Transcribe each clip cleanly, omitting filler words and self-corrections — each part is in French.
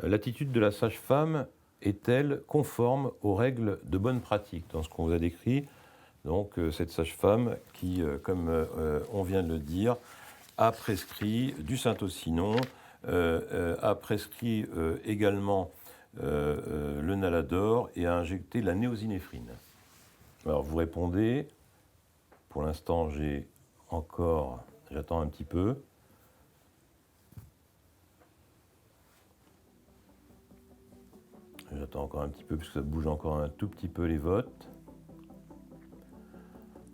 L'attitude de la sage-femme est-elle conforme aux règles de bonne pratique dans ce qu'on vous a décrit? Donc cette sage-femme qui, comme on vient de le dire, a prescrit du Syntocinon, a prescrit également le Nalador et a injecté la néosinéphrine. Alors vous répondez, pour l'instant j'attends un petit peu. J'attends encore un petit peu puisque ça bouge encore un tout petit peu les votes.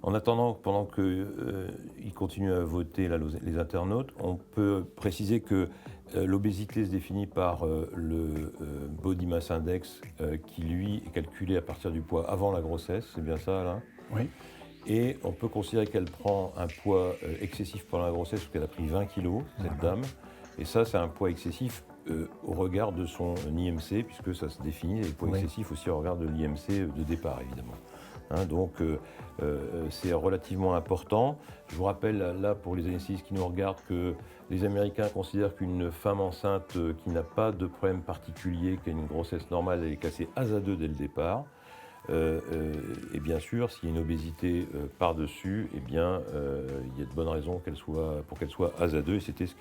En attendant, pendant qu'ils continuent à voter là, les internautes, on peut préciser que l'obésité se définit par le Body Mass Index qui, lui, est calculé à partir du poids avant la grossesse. C'est bien ça, Alain? Oui. Et on peut considérer qu'elle prend un poids excessif pendant la grossesse parce qu'elle a pris 20 kilos, cette dame. Et ça, c'est un poids excessif au regard de son IMC, puisque ça se définit, les poids excessifs aussi au regard de l'IMC de départ, évidemment. Donc c'est relativement important. Je vous rappelle là pour les anesthésistes qui nous regardent que les Américains considèrent qu'une femme enceinte qui n'a pas de problème particulier, qui a une grossesse normale, elle est classée ASA2 dès le départ. Et bien sûr, s'il y a une obésité par-dessus, eh bien, il y a de bonnes raisons pour qu'elle soit ASA2, et c'était ce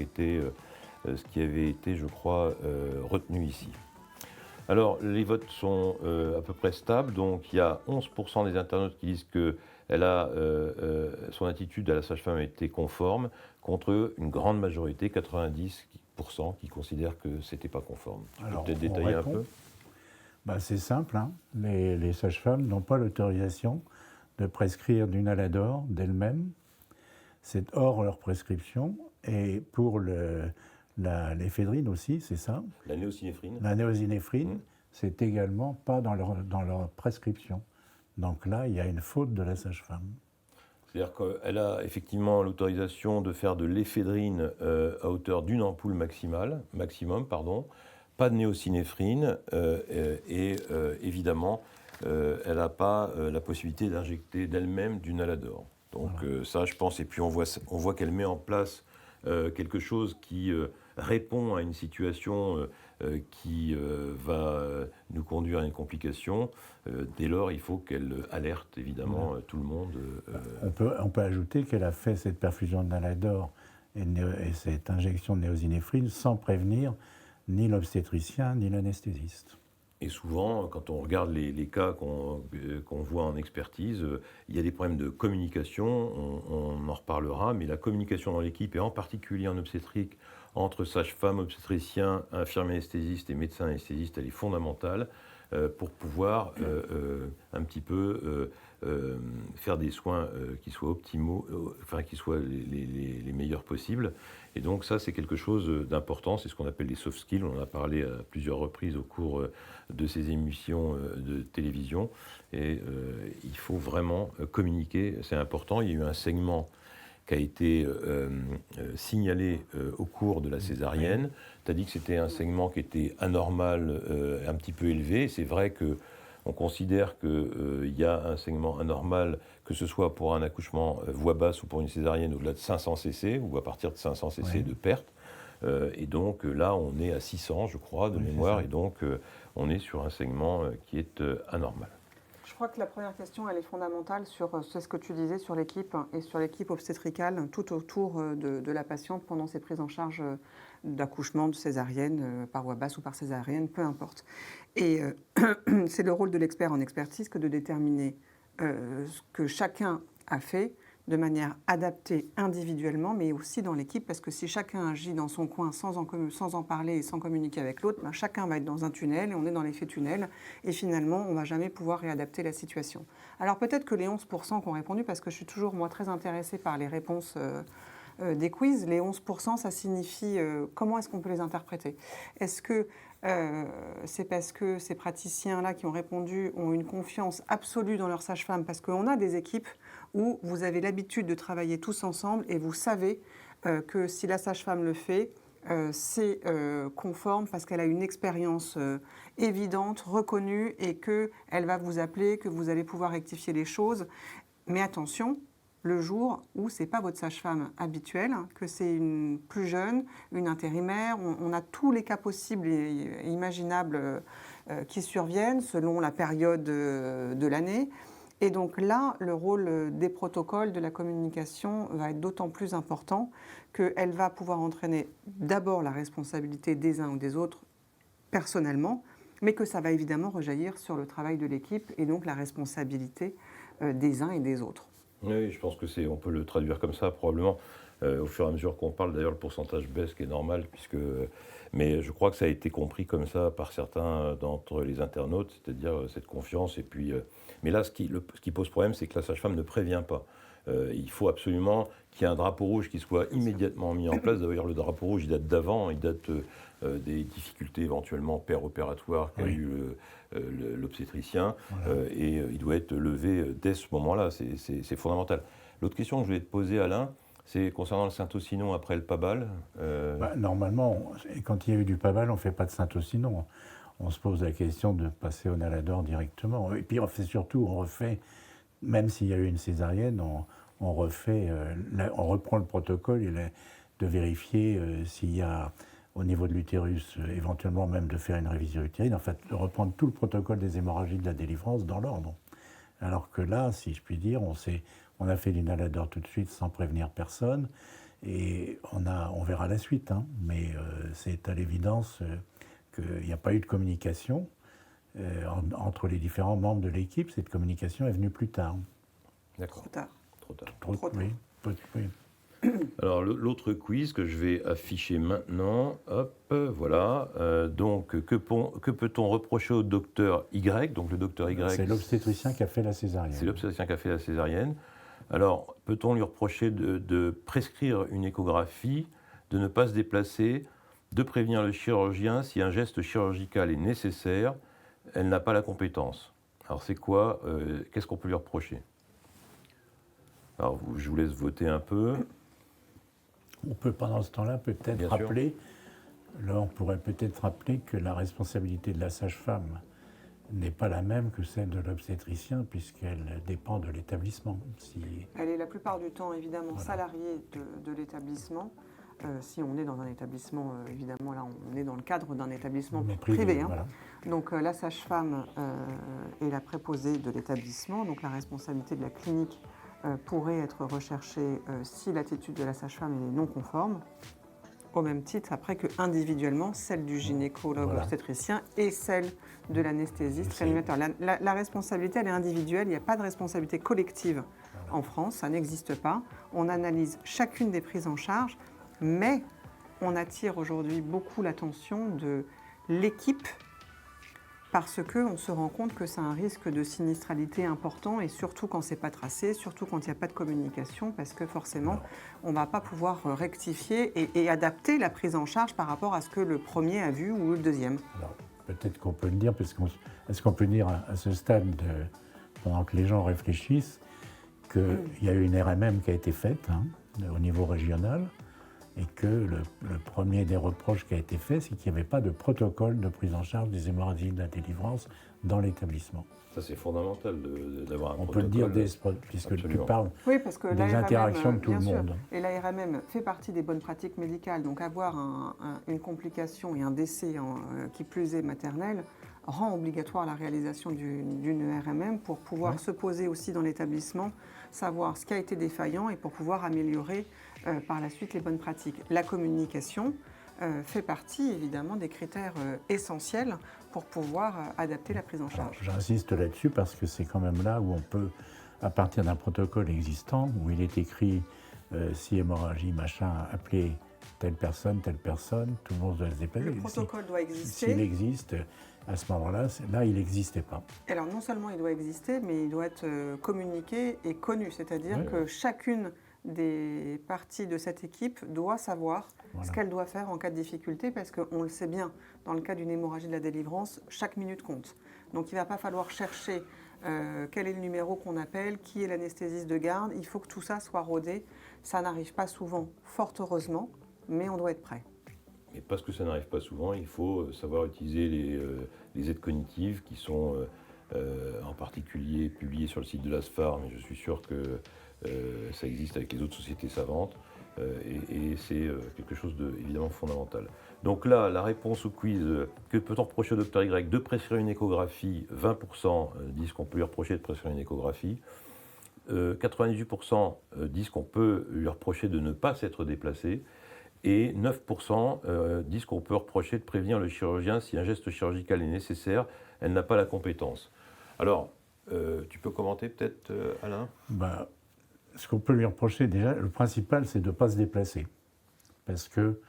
qui avait été, je crois, retenu ici. Alors, les votes sont à peu près stables, donc il y a 11% des internautes qui disent que son attitude à la sage-femme a été conforme, contre une grande majorité, 90%, qui considèrent que ce n'était pas conforme. Tu peux peut-être détailler un peu? C'est simple, hein. Les sages-femmes n'ont pas l'autorisation de prescrire du Nalador d'elles-mêmes. C'est hors leur prescription. Et pour l'éphédrine aussi, c'est ça? La néosinéphrine. La néosinéphrine, c'est également pas dans leur prescription. Donc là, il y a une faute de la sage-femme. C'est-à-dire qu'elle a effectivement l'autorisation de faire de l'éphédrine à hauteur d'une ampoule maximum, pas de néosinéphrine, et évidemment, elle n'a pas la possibilité d'injecter d'elle-même du Nalador. Donc ça, je pense, et puis on voit qu'elle met en place quelque chose qui répond à une situation qui va nous conduire à une complication. Dès lors, il faut qu'elle alerte évidemment tout le monde. On peut ajouter qu'elle a fait cette perfusion de Nalador et cette injection de néosinéphrine sans prévenir ni l'obstétricien ni l'anesthésiste. Et souvent, quand on regarde les cas qu'on voit en expertise, il y a des problèmes de communication, on en reparlera, mais la communication dans l'équipe, et en particulier en obstétrique, entre sage-femme, obstétricien, infirmier anesthésiste et médecin anesthésiste, elle est fondamentale pour pouvoir un petit peu faire des soins qui soient optimaux, qui soient les meilleurs possibles. Et donc ça, c'est quelque chose d'important, c'est ce qu'on appelle les soft skills. On en a parlé à plusieurs reprises au cours de ces émissions de télévision. Et il faut vraiment communiquer, c'est important. Il y a eu un saignement qui a été signalé au cours de la césarienne. Tu as dit que c'était un saignement qui était anormal, un petit peu élevé. C'est vrai qu'on considère qu'il y a un saignement anormal, que ce soit pour un accouchement voie basse ou pour une césarienne au-delà de 500 cc, ou à partir de 500 cc de perte. Et donc là, on est à 600, je crois, de mémoire, et donc on est sur un saignement qui est anormal. Je crois que la première question, elle est fondamentale sur ce que tu disais sur l'équipe et sur l'équipe obstétricale tout autour de la patiente pendant ses prises en charge d'accouchement, de césarienne, par voie basse ou par césarienne, peu importe. Et c'est le rôle de l'expert en expertise que de déterminer ce que chacun a fait de manière adaptée individuellement, mais aussi dans l'équipe, parce que si chacun agit dans son coin sans en parler et sans communiquer avec l'autre, chacun va être dans un tunnel, et on est dans l'effet tunnel, et finalement, on ne va jamais pouvoir réadapter la situation. Alors peut-être que les 11% qui ont répondu, parce que je suis toujours, moi, très intéressée par les réponses des quiz, les 11%, ça signifie comment est-ce qu'on peut les interpréter? Est-ce que c'est parce que ces praticiens-là qui ont répondu ont une confiance absolue dans leur sage-femme? Parce qu'on a des équipes où vous avez l'habitude de travailler tous ensemble et vous savez que si la sage-femme le fait, c'est conforme parce qu'elle a une expérience évidente, reconnue, et qu'elle va vous appeler, que vous allez pouvoir rectifier les choses. Mais attention, le jour où ce n'est pas votre sage-femme habituelle, que c'est une plus jeune, une intérimaire. On a tous les cas possibles et imaginables qui surviennent selon la période de l'année. Et donc là, le rôle des protocoles, de la communication va être d'autant plus important qu'elle va pouvoir entraîner d'abord la responsabilité des uns ou des autres personnellement, mais que ça va évidemment rejaillir sur le travail de l'équipe et donc la responsabilité des uns et des autres. Oui, je pense que on peut le traduire comme ça probablement. Au fur et à mesure qu'on parle, d'ailleurs, le pourcentage baisse, ce qui est normal, mais je crois que ça a été compris comme ça par certains d'entre les internautes, c'est-à-dire cette confiance. Et puis, mais là, ce qui pose problème, c'est que la sage-femme ne prévient pas. Il faut absolument qu'il y ait un drapeau rouge qui soit immédiatement mis en place. D'ailleurs, le drapeau rouge, il date d'avant, il date des difficultés éventuellement péropératoires qu'a eu l'obstétricien, et il doit être levé dès ce moment-là. C'est fondamental. L'autre question que je voulais te poser, Alain, c'est concernant le syntocinon après le Pabal. Normalement, quand il y a eu du Pabal, on ne fait pas de syntocinon. On se pose la question de passer au Nalador directement. Et puis surtout, on refait, même s'il y a eu une césarienne, on reprend le protocole de vérifier s'il y a, au niveau de l'utérus, éventuellement même de faire une révision utérine, en fait, de reprendre tout le protocole des hémorragies de la délivrance dans l'ordre. Alors que là, si je puis dire, on a fait du Nalador tout de suite sans prévenir personne, et on verra la suite. Hein. Mais c'est à l'évidence qu'il n'y a pas eu de communication entre les différents membres de l'équipe. Cette communication est venue plus tard. D'accord. Trop tard. Trop tard. Trop tard. Oui. Alors, l'autre quiz que je vais afficher maintenant, hop, voilà. Donc, que peut-on reprocher au docteur Y? Donc, le docteur Y... C'est l'obstétricien qui a fait la césarienne. C'est l'obstétricien qui a fait la césarienne. Alors, peut-on lui reprocher de prescrire une échographie, de ne pas se déplacer, de prévenir le chirurgien si un geste chirurgical est nécessaire? Elle n'a pas la compétence. Alors, c'est quoi? Qu'est-ce qu'on peut lui reprocher? Alors, je vous laisse voter un peu. On peut, pendant ce temps-là, peut-être rappeler, là, on pourrait peut-être rappeler que la responsabilité de la sage-femme n'est pas la même que celle de l'obstétricien, puisqu'elle dépend de l'établissement. Elle est la plupart du temps, évidemment, salariée de l'établissement. Si on est dans un établissement, évidemment, là, on est dans le cadre d'un établissement privé. Hein. Voilà. Donc, la sage-femme est la préposée de l'établissement. Donc, la responsabilité de la clinique pourrait être recherchée si l'attitude de la sage-femme est non conforme, au même titre après que individuellement celle du gynécologue obstétricien et celle de l'anesthésiste réanimateur. La responsabilité, elle est individuelle, il n'y a pas de responsabilité collective en France, ça n'existe pas. On analyse chacune des prises en charge, mais on attire aujourd'hui beaucoup l'attention de l'équipe parce qu'on se rend compte que c'est un risque de sinistralité important, et surtout quand ce n'est pas tracé, surtout quand il n'y a pas de communication, parce que forcément, on ne va pas pouvoir rectifier et adapter la prise en charge par rapport à ce que le premier a vu ou le deuxième. Alors, peut-être qu'on peut le dire, est-ce qu'on peut dire à ce stade, pendant que les gens réfléchissent, qu'il y a eu une RMM qui a été faite au niveau régional, et que le premier des reproches qui a été fait, c'est qu'il n'y avait pas de protocole de prise en charge des hémorragies de la délivrance dans l'établissement. Ça, c'est fondamental d'avoir un protocole. On peut le dire, puisque tu parles parce que des interactions de tout le monde. Et la RMM fait partie des bonnes pratiques médicales, donc avoir une complication et un décès, qui plus est maternel, rend obligatoire la réalisation d'une RMM pour pouvoir se poser aussi dans l'établissement, savoir ce qui a été défaillant et pour pouvoir améliorer par la suite les bonnes pratiques. La communication fait partie évidemment des critères essentiels pour pouvoir adapter la prise en charge. J'insiste là-dessus parce que c'est quand même là où on peut, à partir d'un protocole existant, où il est écrit si hémorragie, machin, appeler telle personne, tout le monde doit se déplacer. Le protocole doit exister. S'il existe, à ce moment-là, là, il n'existait pas. Alors non seulement il doit exister, mais il doit être communiqué et connu, c'est-à-dire que chacune des parties de cette équipe doit savoir ce qu'elle doit faire en cas de difficulté, parce qu'on le sait bien, dans le cas d'une hémorragie de la délivrance, chaque minute compte. Donc il ne va pas falloir chercher quel est le numéro qu'on appelle, qui est l'anesthésiste de garde, il faut que tout ça soit rodé. Ça n'arrive pas souvent, fort heureusement, mais on doit être prêt. Et parce que ça n'arrive pas souvent, il faut savoir utiliser les aides cognitives qui sont en particulier publié sur le site de l'ASFAR, mais je suis sûr que ça existe avec les autres sociétés savantes, et c'est quelque chose de évidemment fondamental. Donc là, la réponse au quiz, que peut-on reprocher au docteur Y de prescrire une échographie? 20% disent qu'on peut lui reprocher de prescrire une échographie. 98% disent qu'on peut lui reprocher de ne pas s'être déplacé. Et 9% disent qu'on peut reprocher de prévenir le chirurgien si un geste chirurgical est nécessaire, elle n'a pas la compétence. Alors, tu peux commenter peut-être, Alain? Ce qu'on peut lui reprocher, déjà, le principal, c'est de ne pas se déplacer. Parce que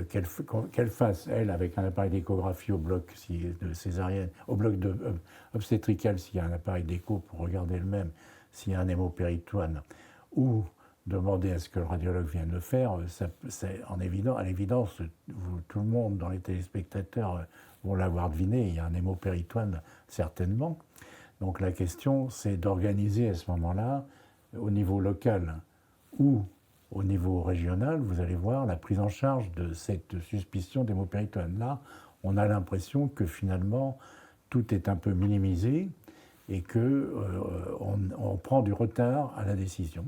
qu'elle fasse, elle, avec un appareil d'échographie au bloc de césarienne, au bloc obstétrical, s'il y a un appareil d'écho pour regarder le même, s'il y a un hémopéritoine, ou demander à ce que le radiologue vienne le faire, c'est à l'évidence, tout le monde dans les téléspectateurs vont l'avoir deviné, il y a un hémopéritoine certainement. Donc la question, c'est d'organiser à ce moment-là, au niveau local ou au niveau régional, vous allez voir la prise en charge de cette suspicion d'hémopéritoine. Là, on a l'impression que finalement, tout est un peu minimisé et qu'on prend du retard à la décision.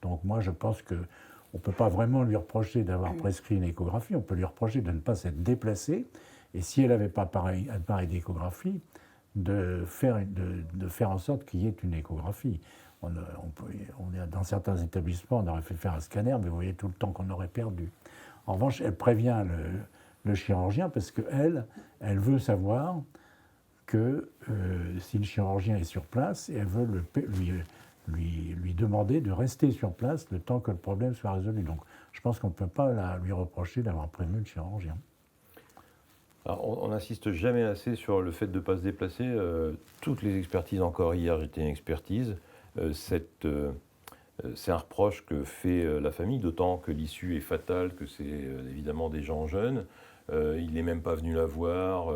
Donc moi, je pense qu'on ne peut pas vraiment lui reprocher d'avoir prescrit une échographie, on peut lui reprocher de ne pas s'être déplacée, et si elle n'avait pas un appareil d'échographie, de faire en sorte qu'il y ait une échographie. Dans certains établissements, on aurait fait faire un scanner, mais vous voyez tout le temps qu'on aurait perdu. En revanche, elle prévient le chirurgien parce qu'elle veut savoir que si le chirurgien est sur place, elle veut lui demander de rester sur place le temps que le problème soit résolu. Donc je pense qu'on ne peut pas lui reprocher d'avoir prévenu le chirurgien. Alors, on n'insiste jamais assez sur le fait de ne pas se déplacer. Toutes les expertises, encore hier, j'étais une expertise. C'est un reproche que fait la famille, d'autant que l'issue est fatale, que c'est évidemment des gens jeunes. Il n'est même pas venu la voir.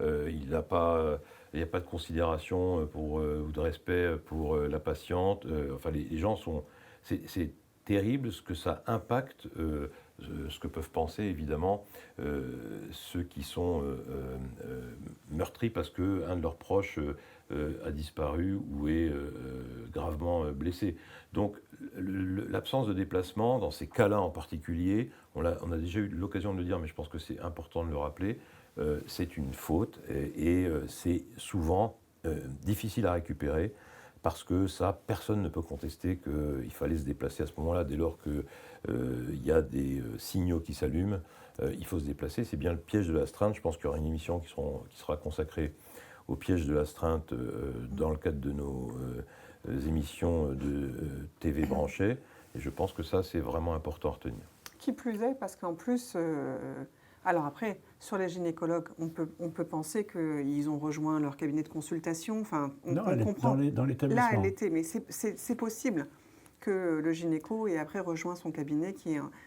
Il n'y a pas de considération ou de respect pour la patiente. Enfin, les gens sont... C'est terrible ce que ça impacte, ce que peuvent penser évidemment ceux qui sont meurtris parce qu'un de leurs proches a disparu ou est gravement blessé. Donc l'absence de déplacement, dans ces cas-là en particulier, on a déjà eu l'occasion de le dire, mais je pense que c'est important de le rappeler, c'est une faute et c'est souvent difficile à récupérer. Parce que ça, personne ne peut contester qu'il fallait se déplacer à ce moment-là. Dès lors qu'il y a des signaux qui s'allument, il faut se déplacer. C'est bien le piège de l'astreinte. Je pense qu'il y aura une émission qui sera consacrée au piège de l'astreinte dans le cadre de nos émissions de TV branchées. Et je pense que ça, c'est vraiment important à retenir. Qui plus est, parce qu'en plus... Alors après, sur les gynécologues, on peut penser qu'ils ont rejoint leur cabinet de consultation. Enfin, on comprend. Dans l'établissement. Là, elle était, mais c'est possible que le gynéco ait après rejoint son cabinet.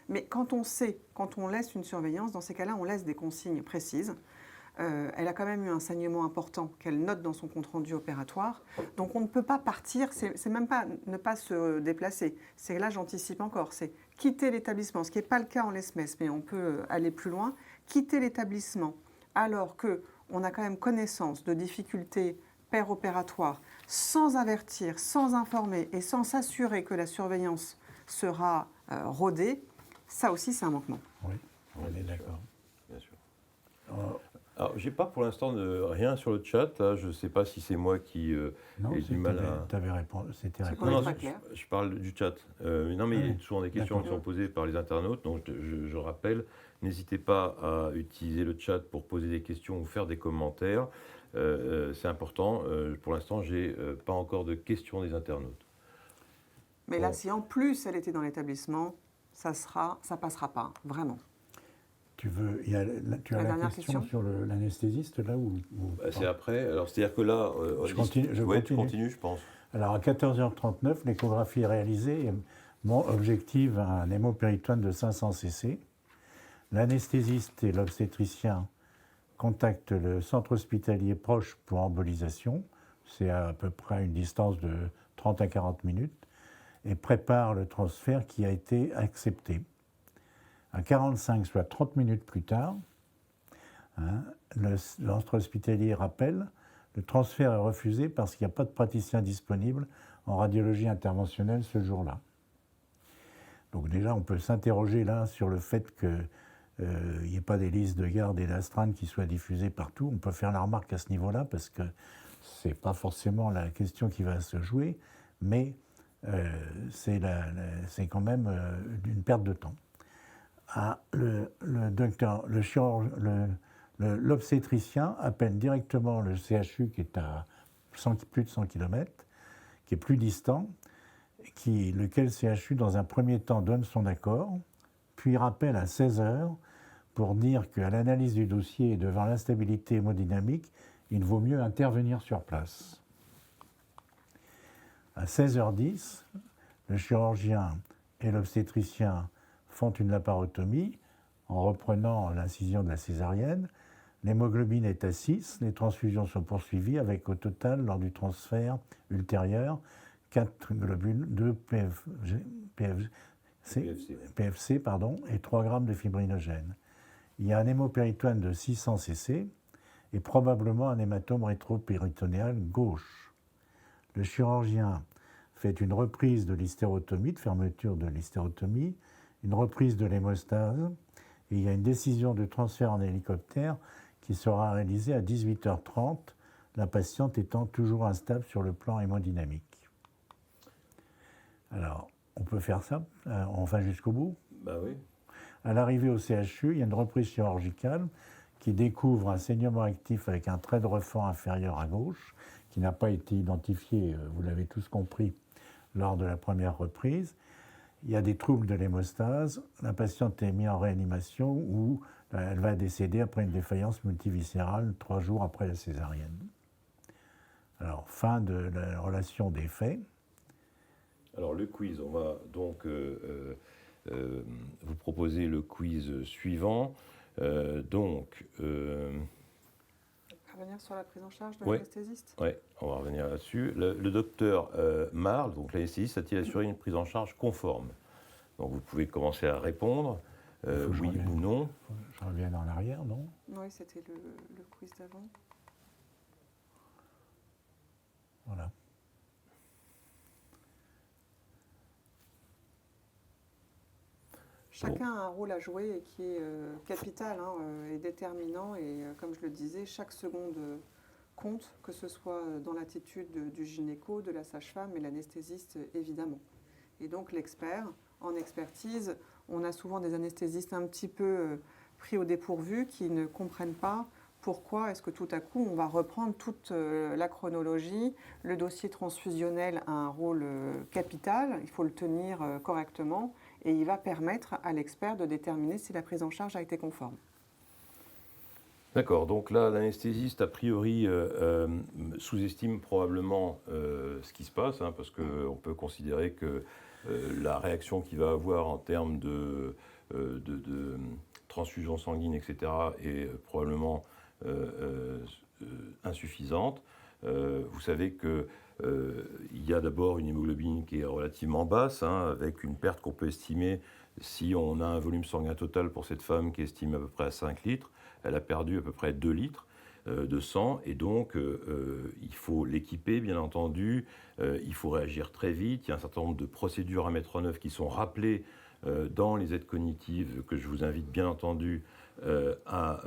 Mais quand on laisse une surveillance, dans ces cas-là, on laisse des consignes précises. Elle a quand même eu un saignement important qu'elle note dans son compte-rendu opératoire. Donc on ne peut pas partir, c'est même pas ne pas se déplacer. C'est là, j'anticipe encore, c'est quitter l'établissement, ce qui n'est pas le cas en l'espèce, mais on peut aller plus loin. Quitter l'établissement alors qu'on a quand même connaissance de difficultés péropératoires, sans avertir, sans informer et sans s'assurer que la surveillance sera rodée, ça aussi c'est un manquement. Oui, on est d'accord. Bien sûr. Alors, j'ai pas pour l'instant rien sur le chat. Là. Je ne sais pas si c'est moi qui ai du mal à... Tu avais répondu, c'était répondu. Non, je parle du chat. Non, mais il y a souvent des questions qui sont posées par les internautes. Donc, je rappelle, n'hésitez pas à utiliser le chat pour poser des questions ou faire des commentaires. C'est important. Pour l'instant, je n'ai pas encore de questions des internautes. Mais là, si en plus elle était dans l'établissement, ça passera pas, vraiment. Tu as la question sur l'anesthésiste là ou c'est après. Alors c'est-à-dire que là, je continue. Tu continues, je pense. Alors à 14h39, l'échographie est réalisée et objective un hémopéritoine de 500 cc. L'anesthésiste et l'obstétricien contactent le centre hospitalier proche pour embolisation. C'est à peu près une distance de 30 à 40 minutes et préparent le transfert qui a été accepté. À 45, soit 30 minutes plus tard, l'entre hospitalier rappelle Le transfert est refusé parce qu'il n'y a pas de praticien disponible en radiologie interventionnelle ce jour-là. Donc déjà, on peut s'interroger là sur le fait qu'il n'y ait pas des listes de garde et d'astreinte qui soient diffusées partout. On peut faire la remarque à ce niveau-là parce que ce n'est pas forcément la question qui va se jouer, mais c'est quand même une perte de temps. L'obstétricien appelle directement le CHU qui est à plus de 100 km, qui est plus distant, lequel CHU, dans un premier temps, donne son accord, puis rappelle à 16 heures pour dire qu'à l'analyse du dossier et devant l'instabilité hémodynamique, il vaut mieux intervenir sur place. À 16h10, le chirurgien et l'obstétricien font une laparotomie en reprenant l'incision de la césarienne. L'hémoglobine est à 6, les transfusions sont poursuivies avec au total, lors du transfert ultérieur, 4 globules, 2 PFC et 3 grammes de fibrinogène. Il y a un hémopéritoine de 600 cc et probablement un hématome rétropéritonéal gauche. Le chirurgien fait une reprise de l'hystérotomie, de fermeture de l'hystérotomie, une reprise de l'hémostase, et il y a une décision de transfert en hélicoptère qui sera réalisée à 18h30, la patiente étant toujours instable sur le plan hémodynamique. Alors, on peut faire ça, on va jusqu'au bout. Bah oui. À l'arrivée au CHU, il y a une reprise chirurgicale qui découvre un saignement actif avec un trait de refend inférieur à gauche, qui n'a pas été identifié, vous l'avez tous compris, lors de la première reprise. Il y a des troubles de l'hémostase. La patiente est mise en réanimation où elle va décéder après une défaillance multiviscérale 3 jours après la césarienne. Alors, fin de la relation des faits. Alors le quiz, on va donc vous proposer le quiz suivant. Revenir sur la prise en charge de Ouais. l'anesthésiste. Oui, on va revenir là-dessus. Le docteur Marle, donc l'anesthésiste, a-t-il assuré une prise en charge conforme? Donc vous pouvez commencer à répondre, oui ou non. Je reviens en arrière, non? Oui, c'était le quiz d'avant. Voilà. Chacun a un rôle à jouer et qui est capital et déterminant. Et comme je le disais, chaque seconde compte, que ce soit dans l'attitude du gynéco, de la sage-femme et l'anesthésiste, évidemment. Et donc l'expert, en expertise, on a souvent des anesthésistes un petit peu pris au dépourvu qui ne comprennent pas pourquoi est-ce que tout à coup on va reprendre toute la chronologie. Le dossier transfusionnel a un rôle capital, il faut le tenir correctement et il va permettre à l'expert de déterminer si la prise en charge a été conforme. D'accord, donc là, l'anesthésiste, a priori, sous-estime probablement ce qui se passe, parce qu'on peut considérer que la réaction qu'il va avoir en termes de transfusion sanguine, etc., est probablement insuffisante. Vous savez qu'il y a d'abord une hémoglobine qui est relativement basse, avec une perte qu'on peut estimer, si on a un volume sanguin total pour cette femme qui est estimé à peu près à 5 litres, elle a perdu à peu près 2 litres de sang, et donc il faut l'équiper, bien entendu, il faut réagir très vite, il y a un certain nombre de procédures à mettre en œuvre qui sont rappelées dans les aides cognitives que je vous invite bien entendu à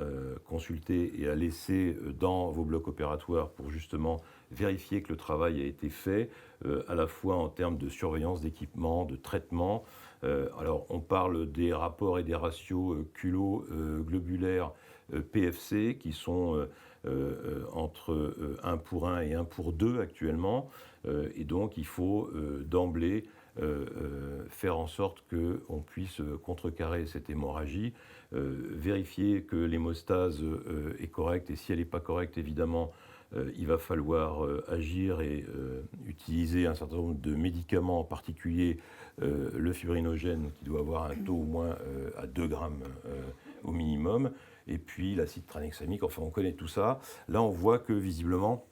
consulter et à laisser dans vos blocs opératoires pour justement vérifier que le travail a été fait, à la fois en termes de surveillance d'équipement, de traitement. Alors on parle des rapports et des ratios culo-globulaires PFC qui sont entre 1 pour 1 et 1 pour 2 actuellement, et donc il faut d'emblée faire en sorte qu'on puisse contrecarrer cette hémorragie, vérifier que l'hémostase est correcte, et si elle n'est pas correcte, évidemment, il va falloir agir et utiliser un certain nombre de médicaments, en particulier le fibrinogène qui doit avoir un taux au moins à 2 grammes au minimum, et puis l'acide tranexamique, enfin on connaît tout ça. Là on voit que visiblement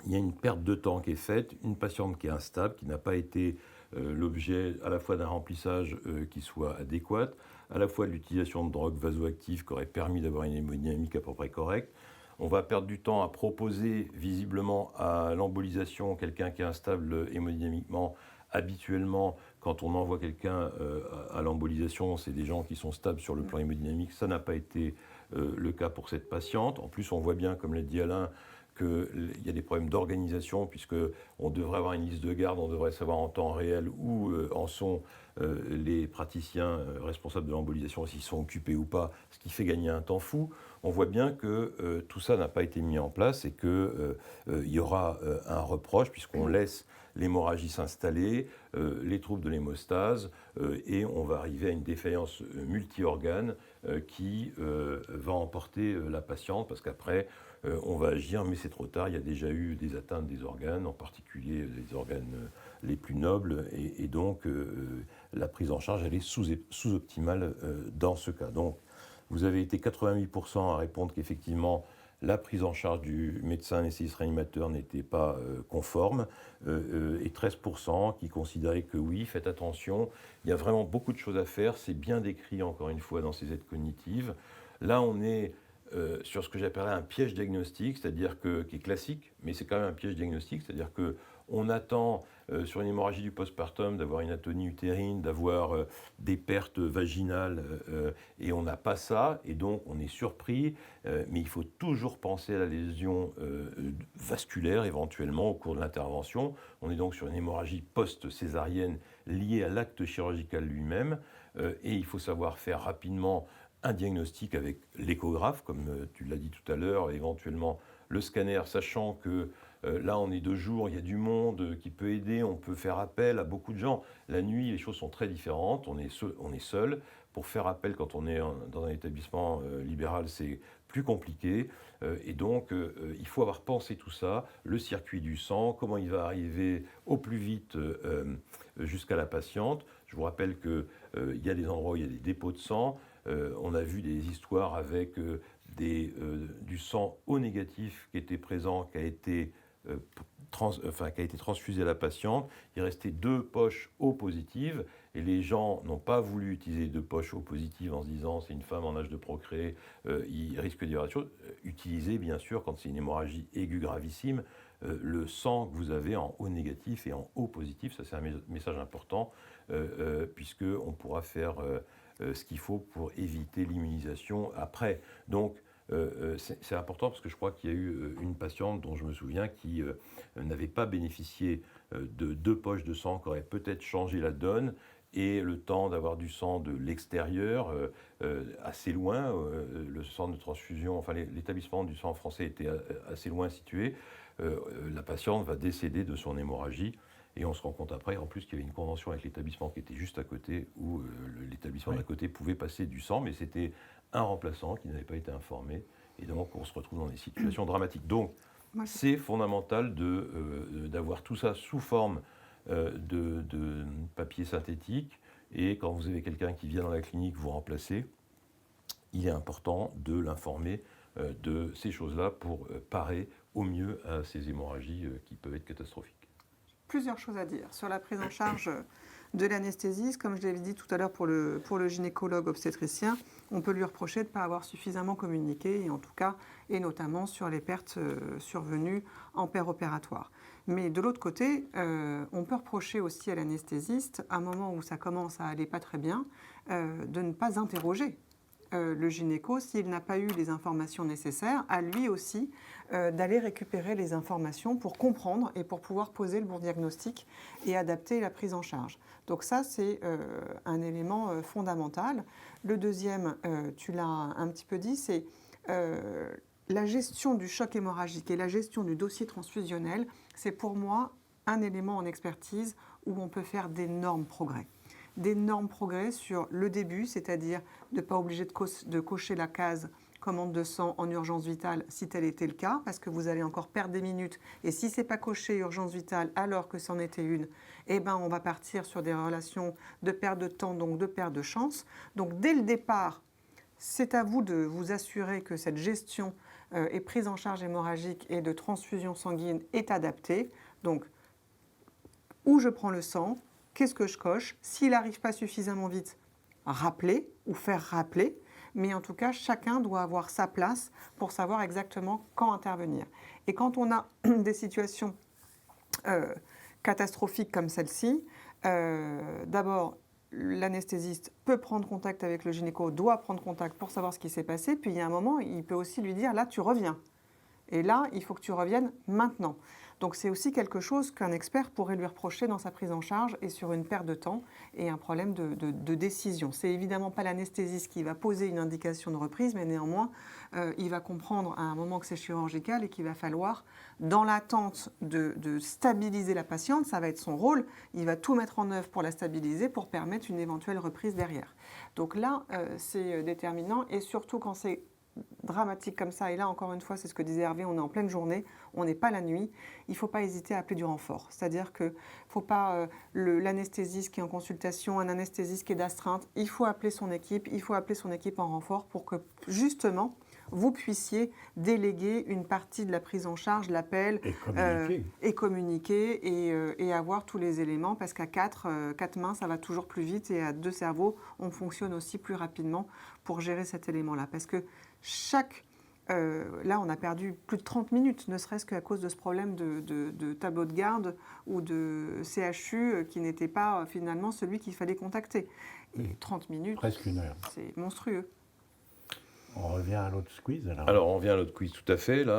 il y a une perte de temps qui est faite, une patiente qui est instable, qui n'a pas été l'objet à la fois d'un remplissage qui soit adéquat, à la fois de l'utilisation de drogues vasoactives qui auraient permis d'avoir une hémodynamique à peu près correcte. On va perdre du temps à proposer visiblement à l'embolisation quelqu'un qui est instable hémodynamiquement. Habituellement, quand on envoie quelqu'un à l'embolisation, c'est des gens qui sont stables sur le plan hémodynamique. Ça n'a pas été le cas pour cette patiente. En plus, on voit bien, comme l'a dit Alain, qu'il y a des problèmes d'organisation, puisqu'on devrait avoir une liste de garde, on devrait savoir en temps réel où en sont les praticiens responsables de l'embolisation, s'ils sont occupés ou pas, ce qui fait gagner un temps fou. On voit bien que tout ça n'a pas été mis en place et qu'il y aura un reproche, puisqu'on laisse l'hémorragie s'installer, les troubles de l'hémostase, et on va arriver à une défaillance multi-organes qui va emporter la patiente, parce qu'après, on va agir, mais c'est trop tard. Il y a déjà eu des atteintes des organes, en particulier les organes les plus nobles, et donc la prise en charge, elle est sous-optimale dans ce cas. Donc, vous avez été 88% à répondre qu'effectivement, la prise en charge du médecin anesthésiste réanimateur n'était pas conforme, et 13% qui considéraient que oui, faites attention, il y a vraiment beaucoup de choses à faire, c'est bien décrit encore une fois dans ces aides cognitives. Là, on est sur ce que j'appellerais un piège diagnostique, c'est-à-dire qui est classique, mais c'est quand même un piège diagnostique, c'est-à-dire qu'on attend sur une hémorragie du postpartum d'avoir une atonie utérine, d'avoir des pertes vaginales, et on n'a pas ça, et donc on est surpris, mais il faut toujours penser à la lésion vasculaire éventuellement au cours de l'intervention. On est donc sur une hémorragie post-césarienne liée à l'acte chirurgical lui-même, et il faut savoir faire rapidement un diagnostic avec l'échographe, comme tu l'as dit tout à l'heure, éventuellement le scanner, sachant que là on est de jour, il y a du monde qui peut aider, on peut faire appel à beaucoup de gens. La nuit, les choses sont très différentes, on est seul. Pour faire appel quand on est dans un établissement libéral, c'est plus compliqué. Et donc, il faut avoir pensé tout ça, le circuit du sang, comment il va arriver au plus vite jusqu'à la patiente. Je vous rappelle qu'il y a des endroits où il y a des dépôts de sang. On a vu des histoires avec du sang O négatif qui était présent, qui a été transfusé à la patiente. Il restait 2 poches O positives et les gens n'ont pas voulu utiliser 2 poches O positives en se disant c'est une femme en âge de procréer, il risque d'y avoir des choses. Utilisez bien sûr, quand c'est une hémorragie aiguë gravissime, le sang que vous avez en O négatif et en O positif. Ça c'est un message important puisqu'on pourra faire ce qu'il faut pour éviter l'immunisation après. Donc, c'est important parce que je crois qu'il y a eu une patiente dont je me souviens qui n'avait pas bénéficié de 2 poches de sang qui auraient peut-être changé la donne, et le temps d'avoir du sang de l'extérieur assez loin, le centre de transfusion, enfin l'établissement du sang français était assez loin situé, la patiente va décéder de son hémorragie. Et on se rend compte après, en plus, qu'il y avait une convention avec l'établissement qui était juste à côté, où l'établissement d'à côté pouvait passer du sang, mais c'était un remplaçant qui n'avait pas été informé. Et donc, on se retrouve dans des situations dramatiques. Donc, c'est fondamental d'avoir tout ça sous forme de papier synthétique. Et quand vous avez quelqu'un qui vient dans la clinique vous remplacer, il est important de l'informer de ces choses-là pour parer au mieux à ces hémorragies qui peuvent être catastrophiques. Plusieurs choses à dire. Sur la prise en charge de l'anesthésiste, comme je l'avais dit tout à l'heure pour le gynécologue obstétricien, on peut lui reprocher de ne pas avoir suffisamment communiqué, et en tout cas, et notamment sur les pertes survenues en péropératoire. Mais de l'autre côté, on peut reprocher aussi à l'anesthésiste, à un moment où ça commence à aller pas très bien, de ne pas interroger le gynéco, s'il n'a pas eu les informations nécessaires, à lui aussi d'aller récupérer les informations pour comprendre et pour pouvoir poser le bon diagnostic et adapter la prise en charge. Donc ça, c'est un élément fondamental. Le deuxième, tu l'as un petit peu dit, c'est la gestion du choc hémorragique et la gestion du dossier transfusionnel. C'est pour moi un élément en expertise où on peut faire d'énormes progrès. D'énormes progrès sur le début, c'est-à-dire de ne pas obliger de cocher la case commande de sang en urgence vitale si tel était le cas, parce que vous allez encore perdre des minutes. Et si ce n'est pas coché urgence vitale alors que c'en était une, eh ben on va partir sur des relations de perte de temps, donc de perte de chance. Donc dès le départ, c'est à vous de vous assurer que cette gestion et prise en charge hémorragique et de transfusion sanguine est adaptée. Donc, où je prends le sang, qu'est-ce que je coche? S'il n'arrive pas suffisamment vite, rappeler ou faire rappeler. mais en tout cas, chacun doit avoir sa place pour savoir exactement quand intervenir. Et quand on a des situations catastrophiques comme celle-ci, d'abord, l'anesthésiste peut prendre contact avec le gynéco, doit prendre contact pour savoir ce qui s'est passé, puis il y a un moment, il peut aussi lui dire, là, tu reviens. Et là, il faut que tu reviennes maintenant. Donc c'est aussi quelque chose qu'un expert pourrait lui reprocher dans sa prise en charge et sur une perte de temps et un problème de décision. C'est évidemment pas l'anesthésiste qui va poser une indication de reprise, mais néanmoins, il va comprendre à un moment que c'est chirurgical et qu'il va falloir, dans l'attente de stabiliser la patiente, ça va être son rôle, il va tout mettre en œuvre pour la stabiliser, pour permettre une éventuelle reprise derrière. Donc là, c'est déterminant, et surtout quand c'est dramatique comme ça, et là encore une fois, c'est ce que disait Hervé, on est en pleine journée, on n'est pas la nuit, il ne faut pas hésiter à appeler du renfort. C'est-à-dire qu'il ne faut pas l'anesthésiste qui est en consultation, un anesthésiste qui est d'astreinte, il faut appeler son équipe, en renfort pour que justement vous puissiez déléguer une partie de la prise en charge, l'appel, et communiquer et avoir tous les éléments, parce qu'à quatre mains, ça va toujours plus vite, et à 2 cerveaux, on fonctionne aussi plus rapidement pour gérer cet élément-là. Parce que là, on a perdu plus de 30 minutes, ne serait-ce qu'à cause de ce problème de tableau de garde ou de CHU qui n'était pas finalement celui qu'il fallait contacter. Et 30 minutes, presque 1 heure. C'est monstrueux. On revient à l'autre quiz alors. Alors, on revient à l'autre quiz, tout à fait, là.